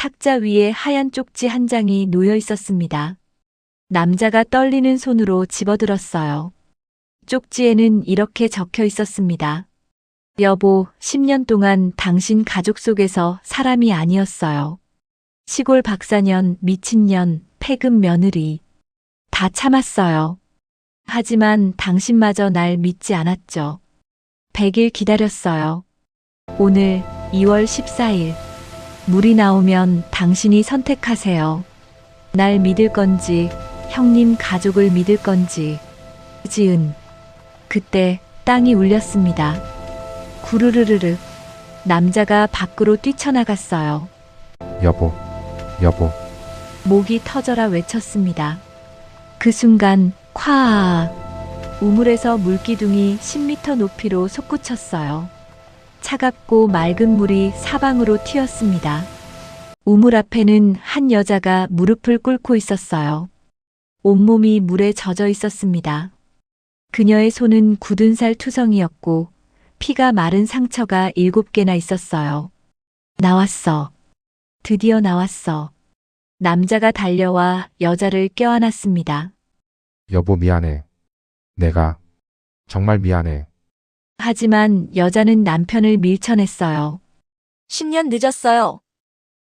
탁자 위에 하얀 쪽지 한 장이 놓여 있었습니다. 남자가 떨리는 손으로 집어들었어요. 쪽지에는 이렇게 적혀 있었습니다. 여보, 10년 동안 당신 가족 속에서 사람이 아니었어요. 시골 박사년, 미친년, 폐급 며느리. 다 참았어요. 하지만 당신마저 날 믿지 않았죠. 100일 기다렸어요. 오늘 2월 14일. 물이 나오면 당신이 선택하세요. 날 믿을 건지, 형님 가족을 믿을 건지. 지은. 그때 땅이 울렸습니다. 구르르르르. 남자가 밖으로 뛰쳐나갔어요. 여보, 여보. 목이 터져라 외쳤습니다. 그 순간 콱! 우물에서 물기둥이 10m 높이로 솟구쳤어요. 차갑고 맑은 물이 사방으로 튀었습니다. 우물 앞에는 한 여자가 무릎을 꿇고 있었어요. 온몸이 물에 젖어 있었습니다. 그녀의 손은 굳은 살 투성이었고 피가 마른 상처가 7개나 있었어요. 나왔어. 드디어 나왔어. 남자가 달려와 여자를 껴안았습니다. 여보 미안해. 내가 정말 미안해. 하지만 여자는 남편을 밀쳐냈어요. 10년 늦었어요.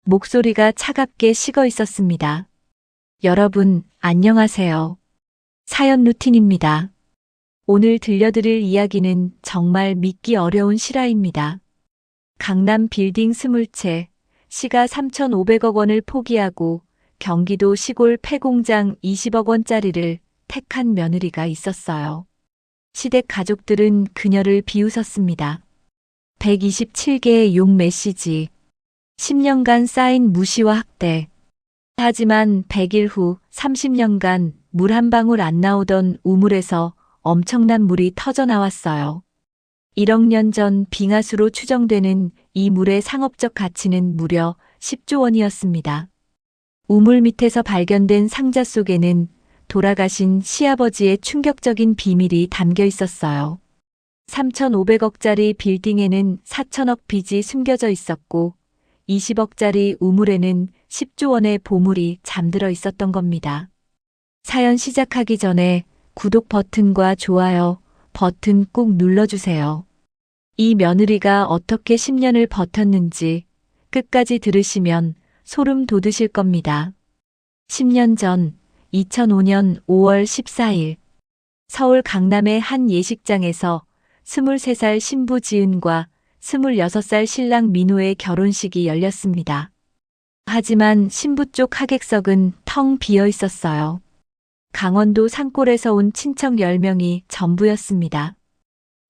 목소리가 차갑게 식어 있었습니다. 여러분, 안녕하세요. 사연 루틴입니다. 오늘 들려드릴 이야기는 정말 믿기 어려운 실화입니다. 강남 빌딩 20채, 시가 3,500억 원을 포기하고 경기도 시골 폐공장 20억 원짜리를 택한 며느리가 있었어요. 시댁 가족들은 그녀를 비웃었습니다. 127개의 욕 메시지, 10년간 쌓인 무시와 학대. 하지만 100일 후 30년간 물 한 방울 안 나오던 우물에서 엄청난 물이 터져 나왔어요. 1억 년 전 빙하수로 추정되는 이 물의 상업적 가치는 무려 10조 원이었습니다. 우물 밑에서 발견된 상자 속에는 돌아가신 시아버지의 충격적인 비밀이 담겨 있었어요. 3,500억짜리 빌딩에는 4천억 빚이 숨겨져 있었고 20억짜리 우물에는 10조 원의 보물이 잠들어 있었던 겁니다. 사연 시작하기 전에 구독 버튼과 좋아요 버튼 꼭 눌러주세요. 이 며느리가 어떻게 10년을 버텼는지 끝까지 들으시면 소름 돋으실 겁니다. 10년 전 2005년 5월 14일 서울 강남의 한 예식장에서 23살 신부 지은과 26살 신랑 민호의 결혼식이 열렸습니다. 하지만 신부 쪽 하객석은 텅 비어 있었어요. 강원도 산골에서 온 친척 10명이 전부였습니다.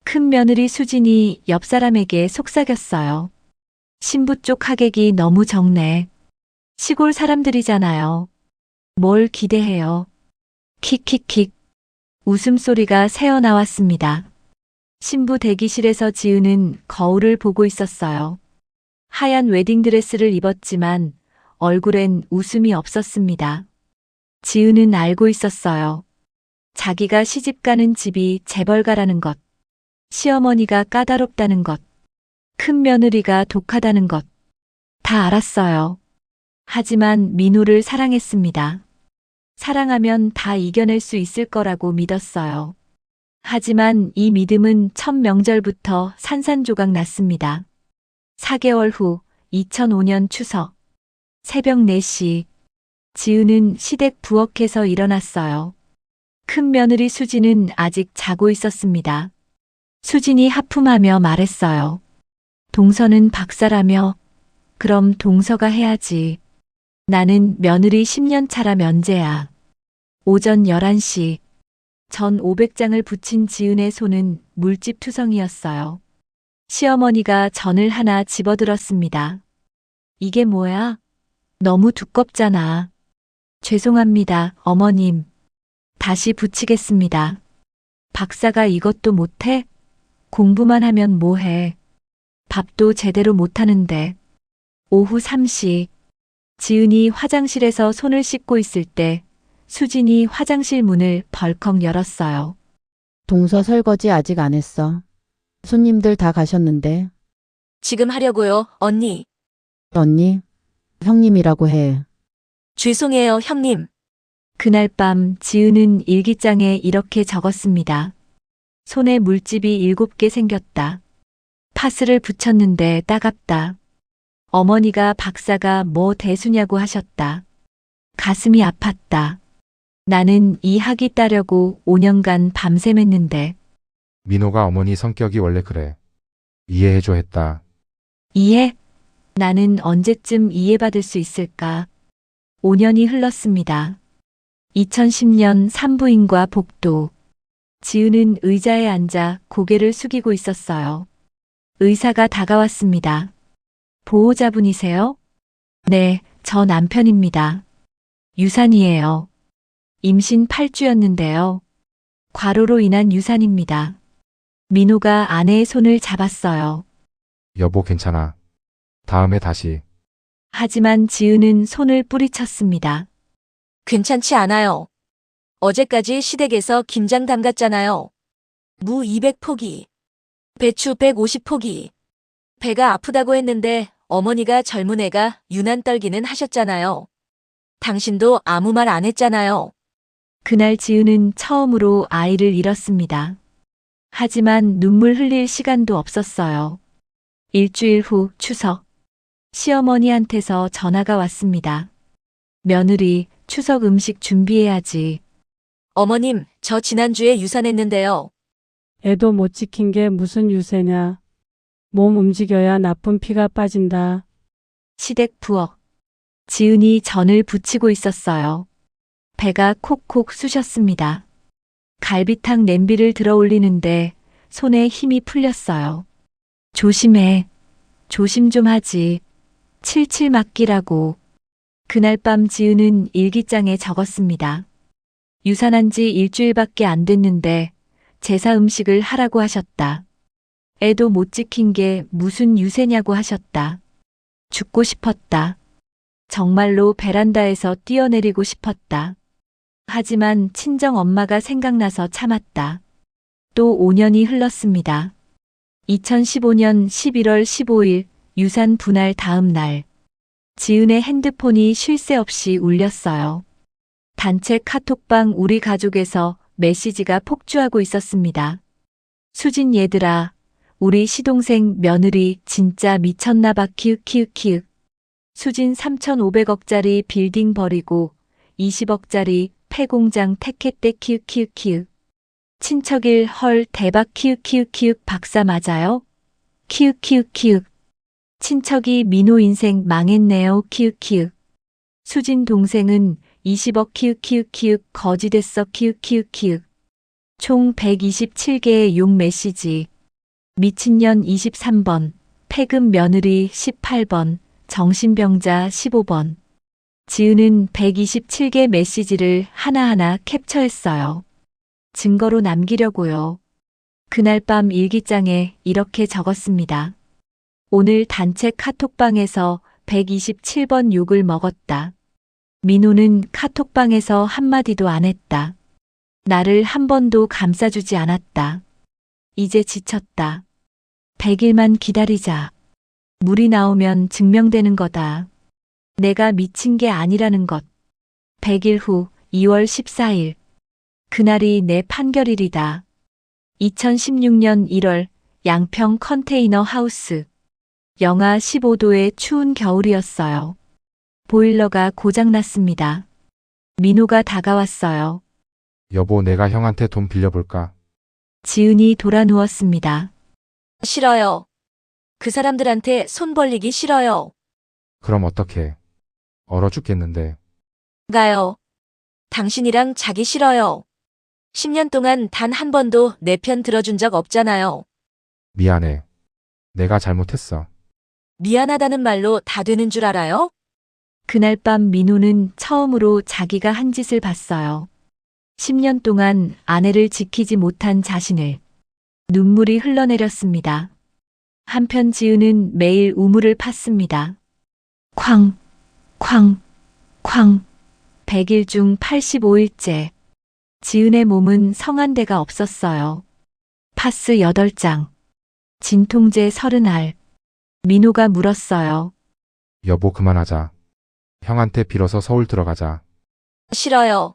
큰 며느리 수진이 옆 사람에게 속삭였어요. 신부 쪽 하객이 너무 적네. 시골 사람들이잖아요. 뭘 기대해요. 킥킥킥. 웃음소리가 새어나왔습니다. 신부 대기실에서 지은은 거울을 보고 있었어요. 하얀 웨딩드레스를 입었지만 얼굴엔 웃음이 없었습니다. 지은은 알고 있었어요. 자기가 시집가는 집이 재벌가라는 것, 시어머니가 까다롭다는 것, 큰 며느리가 독하다는 것, 다 알았어요. 하지만 민호를 사랑했습니다. 사랑하면 다 이겨낼 수 있을 거라고 믿었어요. 하지만 이 믿음은 첫 명절부터 산산조각 났습니다. 4개월 후 2005년 추석, 새벽 4시, 지은은 시댁 부엌에서 일어났어요. 큰 며느리 수진은 아직 자고 있었습니다. 수진이 하품하며 말했어요. 동서는 박사라며? 그럼 동서가 해야지. 나는 며느리 10년 차라 면제야. 오전 11시. 전 500장을 붙인 지은의 손은 물집 투성이었어요. 시어머니가 전을 하나 집어들었습니다. 이게 뭐야? 너무 두껍잖아. 죄송합니다, 어머님. 다시 붙이겠습니다. 박사가 이것도 못해? 공부만 하면 뭐해? 밥도 제대로 못하는데. 오후 3시. 지은이 화장실에서 손을 씻고 있을 때 수진이 화장실 문을 벌컥 열었어요. 동서 설거지 아직 안 했어. 손님들 다 가셨는데. 지금 하려고요, 언니. 언니, 형님이라고 해. 죄송해요, 형님. 그날 밤 지은은 일기장에 이렇게 적었습니다. 손에 물집이 7개 생겼다. 파스를 붙였는데 따갑다. 어머니가 박사가 뭐 대수냐고 하셨다. 가슴이 아팠다. 나는 이 학위 따려고 5년간 밤샘했는데 민호가 어머니 성격이 원래 그래. 이해해줘 했다. 이해? 나는 언제쯤 이해받을 수 있을까? 5년이 흘렀습니다. 2010년 산부인과 복도. 지은은 의자에 앉아 고개를 숙이고 있었어요. 의사가 다가왔습니다. 보호자분이세요? 네, 저 남편입니다. 유산이에요. 임신 8주였는데요. 과로로 인한 유산입니다. 민호가 아내의 손을 잡았어요. 여보 괜찮아. 다음에 다시. 하지만 지은은 손을 뿌리쳤습니다. 괜찮지 않아요. 어제까지 시댁에서 김장 담갔잖아요. 무 200포기. 배추 150포기. 배가 아프다고 했는데 어머니가 젊은 애가 유난 떨기는 하셨잖아요. 당신도 아무 말 안 했잖아요. 그날 지은은 처음으로 아이를 잃었습니다. 하지만 눈물 흘릴 시간도 없었어요. 일주일 후 추석. 시어머니한테서 전화가 왔습니다. 며느리, 추석 음식 준비해야지. 어머님, 저 지난주에 유산했는데요. 애도 못 지킨 게 무슨 유세냐. 몸 움직여야 나쁜 피가 빠진다. 시댁 부엌. 지은이 전을 부치고 있었어요. 배가 콕콕 쑤셨습니다. 갈비탕 냄비를 들어 올리는데 손에 힘이 풀렸어요. 조심해. 조심 좀 하지. 칠칠 맞기라고. 그날 밤 지은은 일기장에 적었습니다. 유산한 지 일주일밖에 안 됐는데 제사 음식을 하라고 하셨다. 애도 못 지킨 게 무슨 유세냐고 하셨다. 죽고 싶었다. 정말로 베란다에서 뛰어내리고 싶었다. 하지만 친정 엄마가 생각나서 참았다. 또 5년이 흘렀습니다. 2015년 11월 15일 유산 분할 다음 날. 지은의 핸드폰이 쉴 새 없이 울렸어요. 단체 카톡방 우리 가족에서 메시지가 폭주하고 있었습니다. 수진 얘들아, 우리 시동생 며느리 진짜 미쳤나봐 키읔키읔키읔. 수진 3,500억짜리 빌딩 버리고 20억짜리 폐공장 택했대 키읔키읔키읔. 친척일 헐 대박 키읔키읔키읔 박사 맞아요? 키읔키읔키읔. 친척이 민호 인생 망했네요 키읔키읔. 수진 동생은 20억 키읔키읔키읔 거지됐어 키읔키읔키읔. 총 127개의 욕 메시지. 미친년 23번, 폐급 며느리 18번, 정신병자 15번. 지은은 127개 메시지를 하나하나 캡처했어요. 증거로 남기려고요. 그날 밤 일기장에 이렇게 적었습니다. 오늘 단체 카톡방에서 127번 욕을 먹었다. 민호는 카톡방에서 한마디도 안 했다. 나를 한 번도 감싸주지 않았다. 이제 지쳤다. 100일만 기다리자. 물이 나오면 증명되는 거다. 내가 미친 게 아니라는 것. 100일 후 2월 14일. 그날이 내 판결일이다. 2016년 1월 양평 컨테이너 하우스. 영하 15도의 추운 겨울이었어요. 보일러가 고장났습니다. 민호가 다가왔어요. 여보 내가 형한테 돈 빌려볼까? 지은이 돌아 누웠습니다. 싫어요. 그 사람들한테 손 벌리기 싫어요. 그럼 어떡해. 얼어 죽겠는데. 가요. 당신이랑 자기 싫어요. 10년 동안 단 한 번도 내 편 들어준 적 없잖아요. 미안해. 내가 잘못했어. 미안하다는 말로 다 되는 줄 알아요? 그날 밤 민호는 처음으로 자기가 한 짓을 봤어요. 10년 동안 아내를 지키지 못한 자신을. 눈물이 흘러내렸습니다. 한편 지은은 매일 우물을 팠습니다. 쾅, 쾅, 쾅. 100일 중 85일째. 지은의 몸은 성한 데가 없었어요. 파스 8장. 진통제 30알. 민호가 물었어요. 여보 그만하자. 형한테 빌어서 서울 들어가자. 싫어요.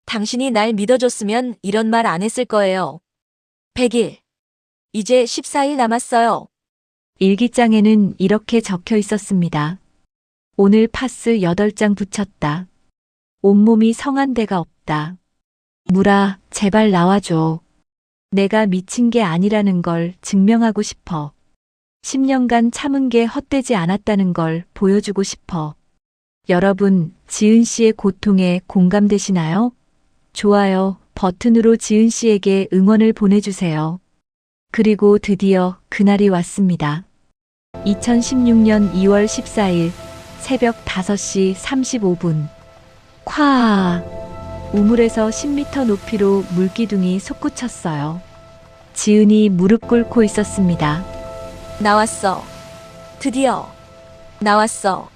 당신이 날 믿어줬으면 이런 말 안 했을 거예요. 100일. 이제 14일 남았어요. 일기장에는 이렇게 적혀 있었습니다. 오늘 파스 8장 붙였다. 온몸이 성한 데가 없다. 무라, 제발 나와줘. 내가 미친 게 아니라는 걸 증명하고 싶어. 10년간 참은 게 헛되지 않았다는 걸 보여주고 싶어. 여러분, 지은 씨의 고통에 공감되시나요? 좋아요 버튼으로 지은 씨에게 응원을 보내주세요. 그리고 드디어 그날이 왔습니다. 2016년 2월 14일 새벽 5시 35분. 콱! 우물에서 10m 높이로 물기둥이 솟구쳤어요. 지은이 무릎 꿇고 있었습니다. 나왔어. 드디어. 나왔어.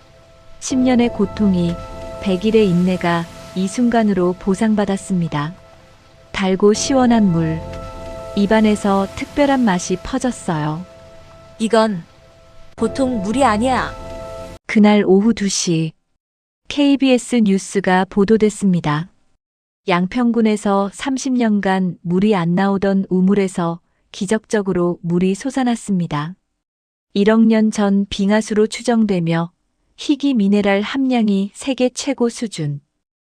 10년의 고통이 100일의 인내가 이 순간으로 보상받았습니다. 달고 시원한 물. 입안에서 특별한 맛이 퍼졌어요. 이건 보통 물이 아니야. 그날 오후 2시 KBS 뉴스가 보도됐습니다. 양평군에서 30년간 물이 안 나오던 우물에서 기적적으로 물이 솟아났습니다. 1억 년 전 빙하수로 추정되며 희귀 미네랄 함량이 세계 최고 수준.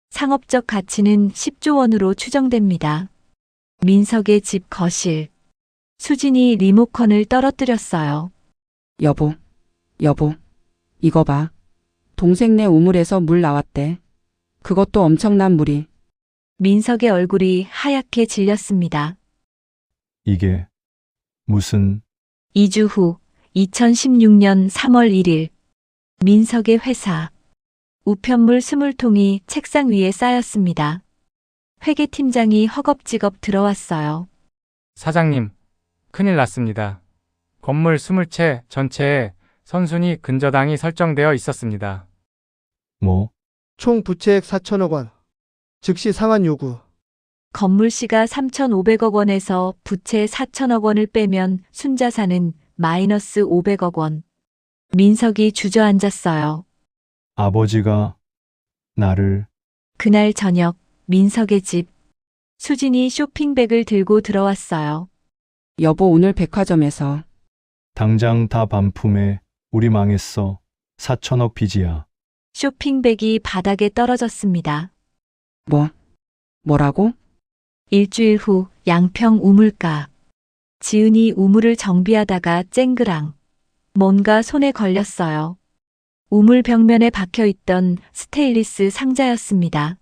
상업적 가치는 10조 원으로 추정됩니다. 민석의 집 거실. 수진이 리모컨을 떨어뜨렸어요. 여보, 이거 봐. 동생네 우물에서 물 나왔대. 그것도 엄청난 물이. 민석의 얼굴이 하얗게 질렸습니다. 이게 무슨 2주 후 2016년 3월 1일 민석의 회사. 우편물 20통이 책상 위에 쌓였습니다. 회계팀장이 허겁지겁 들어왔어요. 사장님, 큰일 났습니다. 건물 20채 전체에 선순위 근저당이 설정되어 있었습니다. 뭐? 총 부채액 4천억 원. 즉시 상환 요구. 건물시가 3,500억 원에서 부채 4천억 원을 빼면 순자산은 마이너스 500억 원. 민석이 주저앉았어요. 아버지가 나를 그날 저녁 민석의 집. 수진이 쇼핑백을 들고 들어왔어요. 여보, 오늘 백화점에서 당장 다 반품해. 우리 망했어. 4천억 빚이야. 쇼핑백이 바닥에 떨어졌습니다. 뭐라고? 일주일 후 양평 우물가. 지은이 우물을 정비하다가 쨍그랑. 뭔가 손에 걸렸어요. 우물 벽면에 박혀있던 스테인리스 상자였습니다.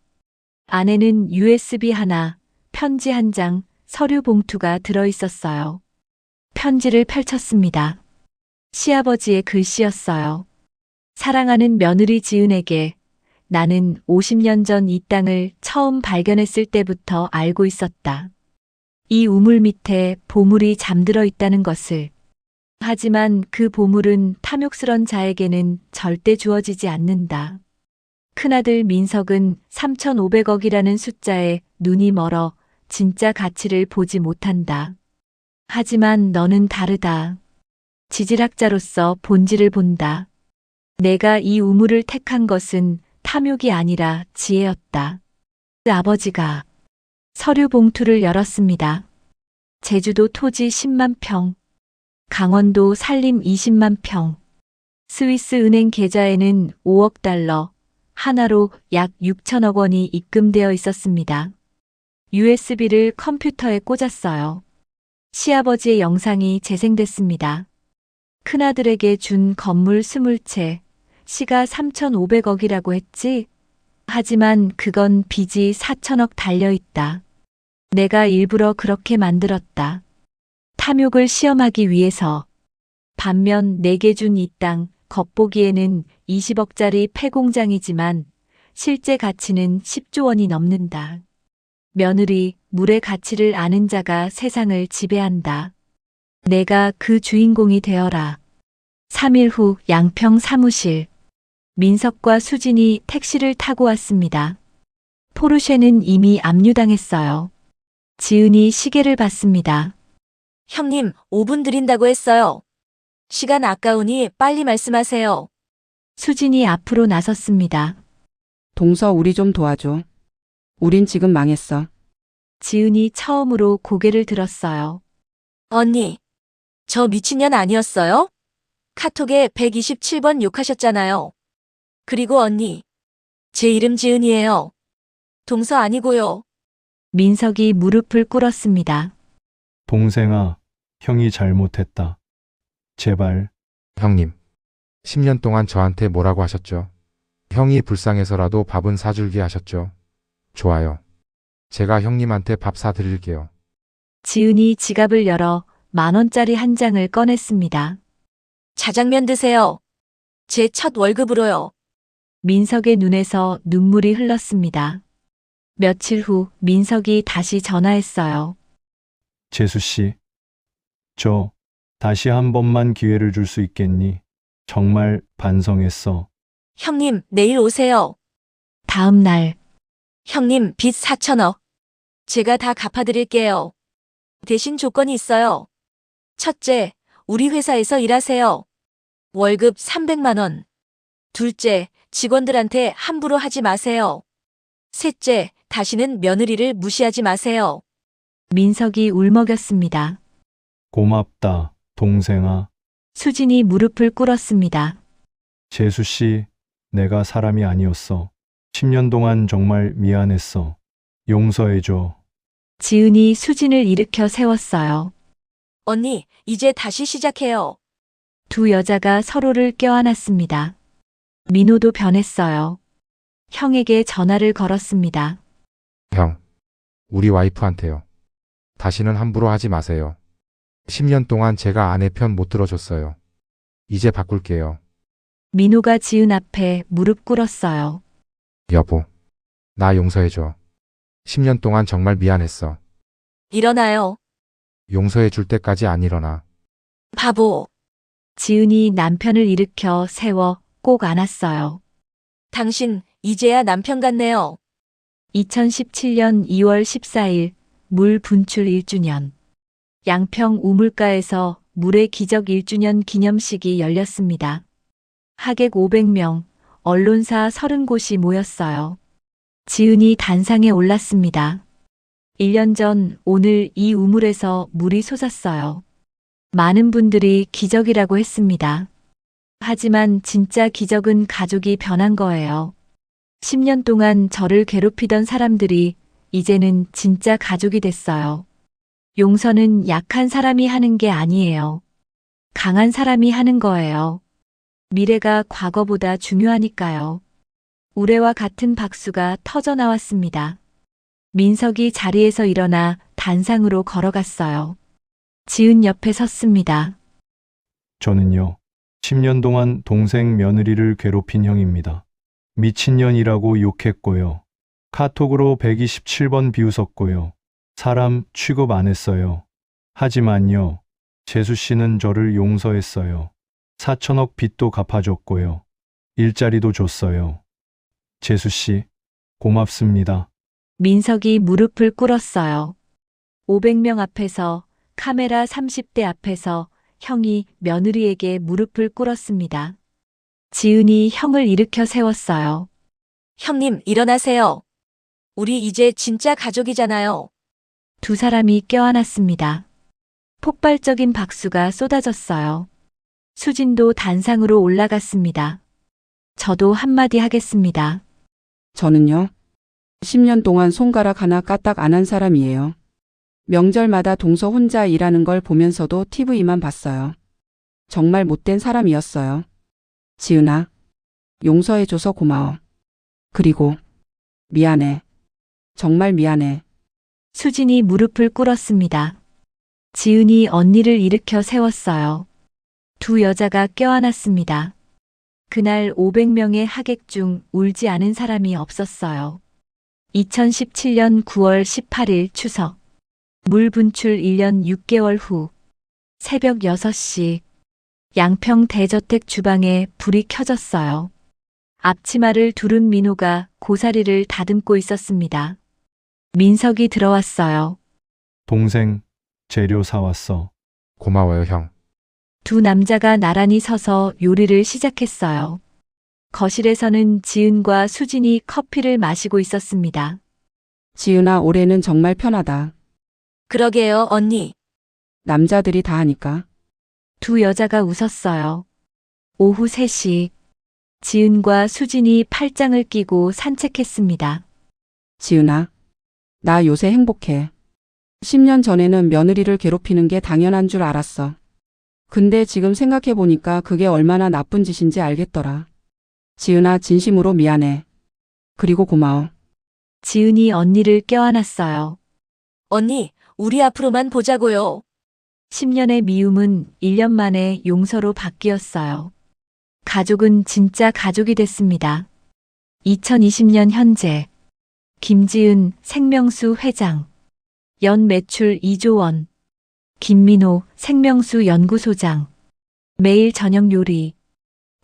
안에는 USB 하나, 편지 한 장, 서류 봉투가 들어있었어요. 편지를 펼쳤습니다. 시아버지의 글씨였어요. 사랑하는 며느리 지은에게 나는 50년 전 이 땅을 처음 발견했을 때부터 알고 있었다. 이 우물 밑에 보물이 잠들어 있다는 것을. 하지만 그 보물은 탐욕스런 자에게는 절대 주어지지 않는다. 큰아들 민석은 3,500억이라는 숫자에 눈이 멀어 진짜 가치를 보지 못한다. 하지만 너는 다르다. 지질학자로서 본질을 본다. 내가 이 우물을 택한 것은 탐욕이 아니라 지혜였다. 아버지가 서류 봉투를 열었습니다. 제주도 토지 10만 평, 강원도 산림 20만 평, 스위스 은행 계좌에는 5억 달러, 하나로 약 6천억 원이 입금되어 있었습니다. USB를 컴퓨터에 꽂았어요. 시아버지의 영상이 재생됐습니다. 큰아들에게 준 건물 20채, 시가 3,500억이라고 했지? 하지만 그건 빚이 4천억 달려있다. 내가 일부러 그렇게 만들었다. 탐욕을 시험하기 위해서. 반면 내게 준 이 땅, 겉보기에는 20억짜리 폐공장이지만 실제 가치는 10조 원이 넘는다. 며느리, 물의 가치를 아는 자가 세상을 지배한다. 내가 그 주인공이 되어라. 3일 후 양평 사무실. 민석과 수진이 택시를 타고 왔습니다. 포르쉐는 이미 압류당했어요. 지은이 시계를 봤습니다. 형님, 5분 드린다고 했어요. 시간 아까우니 빨리 말씀하세요. 수진이 앞으로 나섰습니다. 동서 우리 좀 도와줘. 우린 지금 망했어. 지은이 처음으로 고개를 들었어요. 언니, 저 미친년 아니었어요? 카톡에 127번 욕하셨잖아요. 그리고 언니, 제 이름 지은이에요. 동서 아니고요. 민석이 무릎을 꿇었습니다. 동생아, 형이 잘못했다. 제발, 형님. 10년 동안 저한테 뭐라고 하셨죠? 형이 불쌍해서라도 밥은 사줄게 하셨죠? 좋아요. 제가 형님한테 밥 사드릴게요. 지은이 지갑을 열어 10,000원짜리 한 장을 꺼냈습니다. 자장면 드세요. 제 첫 월급으로요. 민석의 눈에서 눈물이 흘렀습니다. 며칠 후 민석이 다시 전화했어요. 재수 씨. 저, 다시 한 번만 기회를 줄 수 있겠니? 정말 반성했어. 형님, 내일 오세요. 다음 날 형님, 빚 4천억. 제가 다 갚아드릴게요. 대신 조건이 있어요. 첫째, 우리 회사에서 일하세요. 월급 300만 원. 둘째, 직원들한테 함부로 하지 마세요. 셋째, 다시는 며느리를 무시하지 마세요. 민석이 울먹였습니다. 고맙다, 동생아. 수진이 무릎을 꿇었습니다. 재수 씨, 내가 사람이 아니었어. 10년 동안 정말 미안했어. 용서해줘. 지은이 수진을 일으켜 세웠어요. 언니, 이제 다시 시작해요. 두 여자가 서로를 껴안았습니다. 민호도 변했어요. 형에게 전화를 걸었습니다. 형. 우리 와이프한테요. 다시는 함부로 하지 마세요. 10년 동안 제가 아내 편 못 들어줬어요. 이제 바꿀게요. 민호가 지은 앞에 무릎 꿇었어요. 여보. 나 용서해줘. 10년 동안 정말 미안했어. 일어나요. 용서해 줄 때까지 안 일어나. 바보. 지은이 남편을 일으켜 세워 꼭 안았어요. 당신, 이제야 남편 같네요. 2017년 2월 14일 물 분출 1주년. 양평 우물가에서 물의 기적 1주년 기념식이 열렸습니다. 하객 500명, 언론사 30곳이 모였어요. 지은이 단상에 올랐습니다. 1년 전 오늘 이 우물에서 물이 솟았어요. 많은 분들이 기적이라고 했습니다. 하지만 진짜 기적은 가족이 변한 거예요. 10년 동안 저를 괴롭히던 사람들이 이제는 진짜 가족이 됐어요. 용서는 약한 사람이 하는 게 아니에요. 강한 사람이 하는 거예요. 미래가 과거보다 중요하니까요. 우레와 같은 박수가 터져 나왔습니다. 민석이 자리에서 일어나 단상으로 걸어갔어요. 지은 옆에 섰습니다. 저는요, 10년 동안 동생 며느리를 괴롭힌 형입니다. 미친년이라고 욕했고요. 카톡으로 127번 비웃었고요. 사람 취급 안 했어요. 하지만요, 재수 씨는 저를 용서했어요. 4천억 빚도 갚아줬고요. 일자리도 줬어요. 재수 씨, 고맙습니다. 민석이 무릎을 꿇었어요. 500명 앞에서, 카메라 30대 앞에서 형이 며느리에게 무릎을 꿇었습니다. 지은이 형을 일으켜 세웠어요. 형님, 일어나세요. 우리 이제 진짜 가족이잖아요. 두 사람이 껴안았습니다. 폭발적인 박수가 쏟아졌어요. 수진도 단상으로 올라갔습니다. 저도 한마디 하겠습니다. 저는요, 10년 동안 손가락 하나 까딱 안 한 사람이에요. 명절마다 동서 혼자 일하는 걸 보면서도 TV만 봤어요. 정말 못된 사람이었어요. 지은아, 용서해줘서 고마워. 그리고 미안해. 정말 미안해. 수진이 무릎을 꿇었습니다. 지은이 언니를 일으켜 세웠어요. 두 여자가 껴안았습니다. 그날 500명의 하객 중 울지 않은 사람이 없었어요. 2017년 9월 18일 추석. 물 분출 1년 6개월 후. 새벽 6시. 양평 대저택 주방에 불이 켜졌어요. 앞치마를 두른 민호가 고사리를 다듬고 있었습니다. 민석이 들어왔어요. 동생, 재료 사왔어. 고마워요, 형. 두 남자가 나란히 서서 요리를 시작했어요. 거실에서는 지은과 수진이 커피를 마시고 있었습니다. 지은아, 올해는 정말 편하다. 그러게요, 언니. 남자들이 다 하니까. 두 여자가 웃었어요. 오후 3시, 지은과 수진이 팔짱을 끼고 산책했습니다. 지은아, 나 요새 행복해. 10년 전에는 며느리를 괴롭히는 게 당연한 줄 알았어. 근데 지금 생각해보니까 그게 얼마나 나쁜 짓인지 알겠더라. 지은아, 진심으로 미안해. 그리고 고마워. 지은이 언니를 껴안았어요. 언니, 우리 앞으로만 보자고요. 10년의 미움은 1년 만에 용서로 바뀌었어요. 가족은 진짜 가족이 됐습니다. 2020년 현재 김지은 생명수 회장, 연 매출 2조 원, 김민호 생명수 연구소장, 매일 저녁 요리,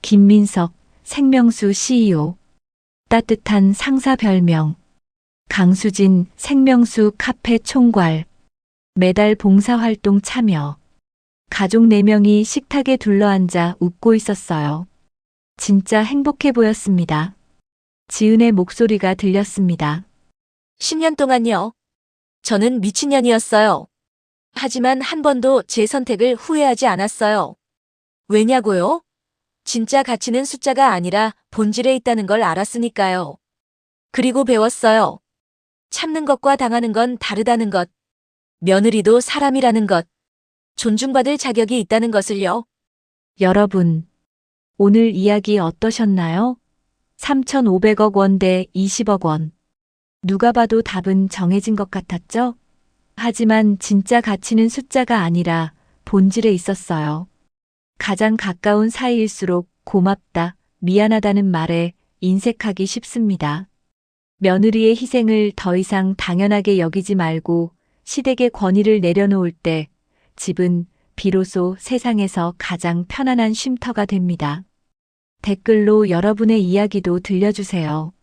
김민석 생명수 CEO, 따뜻한 상사 별명, 강수진 생명수 카페 총괄, 매달 봉사활동 참여. 가족 4명이 식탁에 둘러앉아 웃고 있었어요. 진짜 행복해 보였습니다. 지은의 목소리가 들렸습니다. 10년 동안요. 저는 미친년이었어요. 하지만 한 번도 제 선택을 후회하지 않았어요. 왜냐고요? 진짜 가치는 숫자가 아니라 본질에 있다는 걸 알았으니까요. 그리고 배웠어요. 참는 것과 당하는 건 다르다는 것. 며느리도 사람이라는 것. 존중받을 자격이 있다는 것을요. 여러분, 오늘 이야기 어떠셨나요? 3,500억 원 대 20억 원. 누가 봐도 답은 정해진 것 같았죠? 하지만 진짜 가치는 숫자가 아니라 본질에 있었어요. 가장 가까운 사이일수록 고맙다, 미안하다는 말에 인색하기 쉽습니다. 며느리의 희생을 더 이상 당연하게 여기지 말고 시댁의 권위를 내려놓을 때 집은 비로소 세상에서 가장 편안한 쉼터가 됩니다. 댓글로 여러분의 이야기도 들려주세요.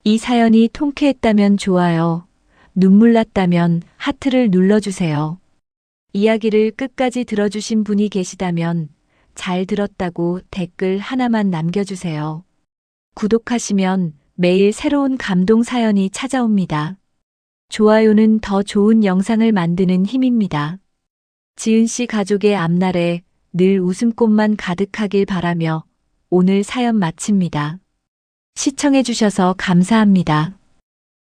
이 사연이 통쾌했다면 좋아요, 눈물 났다면 하트를 눌러주세요. 이야기를 끝까지 들어주신 분이 계시다면 잘 들었다고 댓글 하나만 남겨주세요. 구독하시면 매일 새로운 감동 사연이 찾아옵니다. 좋아요는 더 좋은 영상을 만드는 힘입니다. 지은 씨 가족의 앞날에 늘 웃음꽃만 가득하길 바라며 오늘 사연 마칩니다. 시청해주셔서 감사합니다.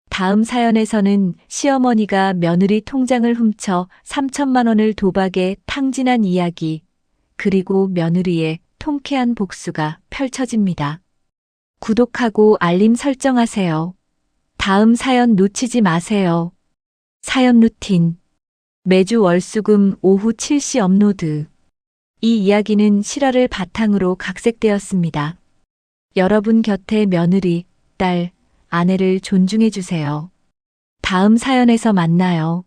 다음 사연에서는 시어머니가 며느리 통장을 훔쳐 3천만 원을 도박에 탕진한 이야기, 그리고 며느리의 통쾌한 복수가 펼쳐집니다. 구독하고 알림 설정하세요. 다음 사연 놓치지 마세요. 사연 루틴. 매주 월수금 오후 7시 업로드. 이 이야기는 실화를 바탕으로 각색되었습니다. 여러분 곁에 며느리, 딸, 아내를 존중해 주세요. 다음 사연에서 만나요.